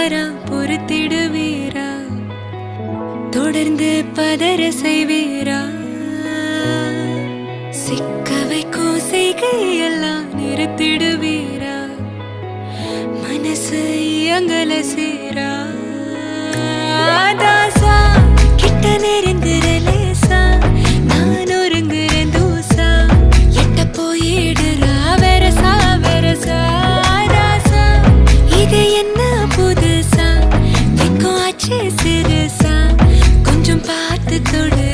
தவறா பொறுத்திடுவீரா? தொடர்ந்து பதற செய்வீரா? சிக்க வைக்கும் செய்கையெல்லாம் நிறுத்திடுவீரா? மனசு இயங்கல சீரா? தாசா கிட்ட நெருங்குற லேசா, நான் ஒருங்குற தூசா, எட்ட போயிடுறா வெரசா வெரசா. தாசா இது என்ன புதுசா, வெக்கம் ஆச்சு சிறுசா, கொஞ்சம் பார்த்து தொடு